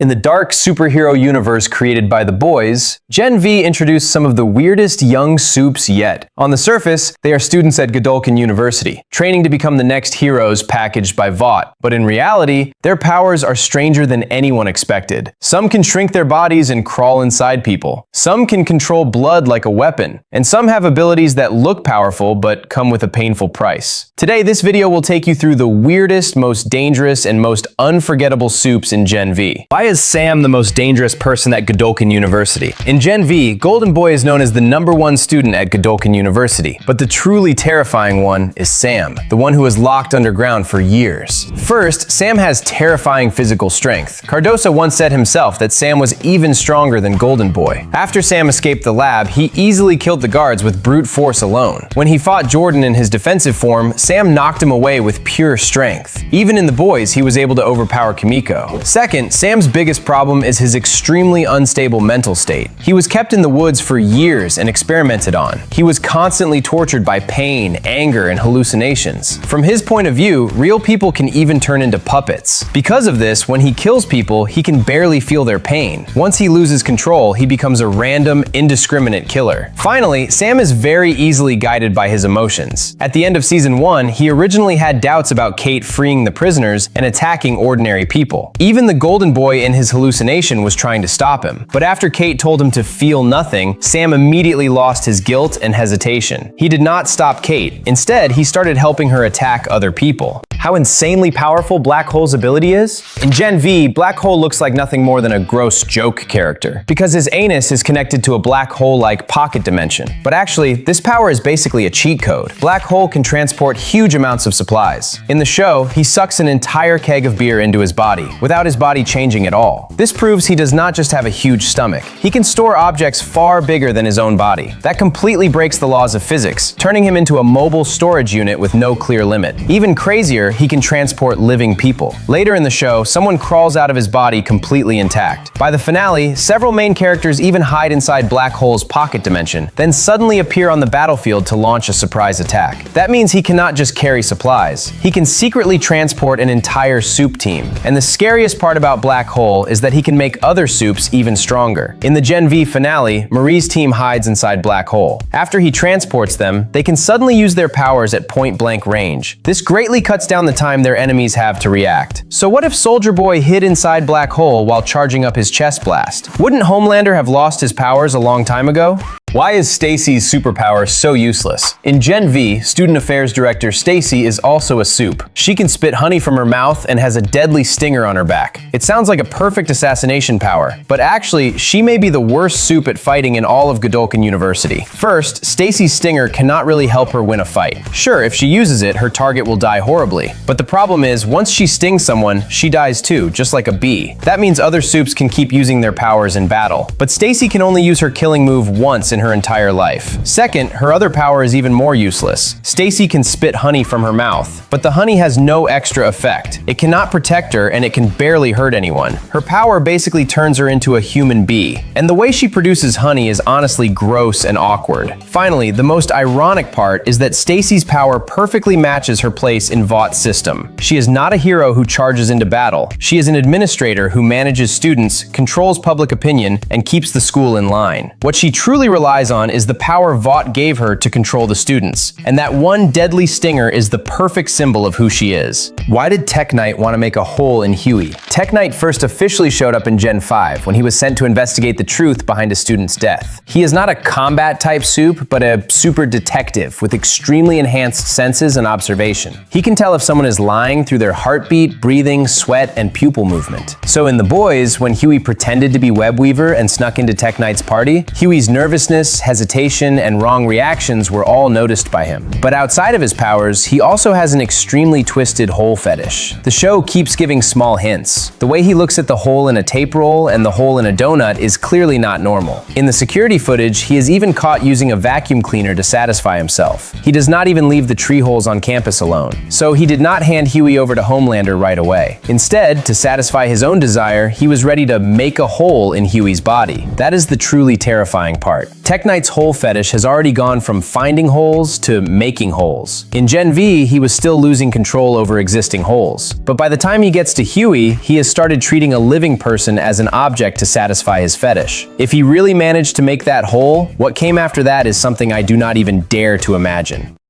In the dark superhero universe created by the boys, Gen V introduced some of the weirdest young Supes yet. On the surface, they are students at Godolphin University, training to become the next heroes packaged by Vought. But in reality, their powers are stranger than anyone expected. Some can shrink their bodies and crawl inside people. Some can control blood like a weapon. And some have abilities that look powerful but come with a painful price. Today, this video will take you through the weirdest, most dangerous, and most unforgettable Supes in Gen V. Why is Sam the most dangerous person at Godolphin University? In Gen V, Golden Boy is known as the #1 student at Godolphin University, but the truly terrifying one is Sam, the one who was locked underground for years. First, Sam has terrifying physical strength. Cardoso once said himself that Sam was even stronger than Golden Boy. After Sam escaped the lab, he easily killed the guards with brute force alone. When he fought Jordan in his defensive form, Sam knocked him away with pure strength. Even in the boys, he was able to overpower Kimiko. Second, Sam's biggest problem is his extremely unstable mental state. He was kept in the woods for years and experimented on. He was constantly tortured by pain, anger, and hallucinations. From his point of view, real people can even turn into puppets. Because of this, when he kills people, he can barely feel their pain. Once he loses control, he becomes a random, indiscriminate killer. Finally, Sam is very easily guided by his emotions. At the end of Season 1, he originally had doubts about Kate freeing the prisoners and attacking ordinary people. Even the Golden Boy in his hallucination was trying to stop him. But after Kate told him to feel nothing, Sam immediately lost his guilt and hesitation. He did not stop Kate. Instead, he started helping her attack other people. How insanely powerful Black Hole's ability is? In Gen V, Black Hole looks like nothing more than a gross joke character, because his anus is connected to a black hole-like pocket dimension. But actually, this power is basically a cheat code. Black Hole can transport huge amounts of supplies. In the show, he sucks an entire keg of beer into his body, without his body changing at all. This proves he does not just have a huge stomach. He can store objects far bigger than his own body. That completely breaks the laws of physics, turning him into a mobile storage unit with no clear limit. Even crazier, he can transport living people. Later in the show, someone crawls out of his body completely intact. By the finale, several main characters even hide inside Black Hole's pocket dimension, then suddenly appear on the battlefield to launch a surprise attack. That means he cannot just carry supplies. He can secretly transport an entire Supe team. And the scariest part about Black Hole is that he can make other Supes even stronger. In the Gen V finale, Marie's team hides inside Black Hole. After he transports them, they can suddenly use their powers at point-blank range. This greatly cuts down the time their enemies have to react. So what if Soldier Boy hid inside Black Hole while charging up his chest blast? Wouldn't Homelander have lost his powers a long time ago? Why is Stacy's superpower so useless? In Gen V, Student Affairs Director Stacy is also a Supe. She can spit honey from her mouth and has a deadly stinger on her back. It sounds like a perfect assassination power, but actually, she may be the worst Supe at fighting in all of Godolphin University. First, Stacy's stinger cannot really help her win a fight. Sure, if she uses it, her target will die horribly. But the problem is, once she stings someone, she dies too, just like a bee. That means other Supes can keep using their powers in battle. But Stacy can only use her killing move once in her entire life. Second, her other power is even more useless. Stacy can spit honey from her mouth, but the honey has no extra effect. It cannot protect her and it can barely hurt anyone. Her power basically turns her into a human bee. And the way she produces honey is honestly gross and awkward. Finally, the most ironic part is that Stacy's power perfectly matches her place in Vaught's system. She is not a hero who charges into battle. She is an administrator who manages students, controls public opinion, and keeps the school in line. What she truly relies on is the power Vought gave her to control the students. And that one deadly stinger is the perfect symbol of who she is. Why did Tech Knight want to make a hole in Huey? Tech Knight first officially showed up in Gen 5 when he was sent to investigate the truth behind a student's death. He is not a combat-type Supe, but a super detective with extremely enhanced senses and observation. He can tell if someone is lying through their heartbeat, breathing, sweat, and pupil movement. So in The Boys, when Huey pretended to be Webweaver and snuck into Tech Knight's party, Huey's nervousness, hesitation, and wrong reactions were all noticed by him. But outside of his powers, he also has an extremely twisted hole fetish. The show keeps giving small hints. The way he looks at the hole in a tape roll and the hole in a donut is clearly not normal. In the security footage, he is even caught using a vacuum cleaner to satisfy himself. He does not even leave the tree holes on campus alone. So he did not hand Huey over to Homelander right away. Instead, to satisfy his own desire, he was ready to make a hole in Huey's body. That is the truly terrifying part. Tech Knight's hole fetish has already gone from finding holes to making holes. In Gen V, he was still losing control over existing holes. But by the time he gets to Huey, he has started treating a living person as an object to satisfy his fetish. If he really managed to make that hole, what came after that is something I do not even dare to imagine.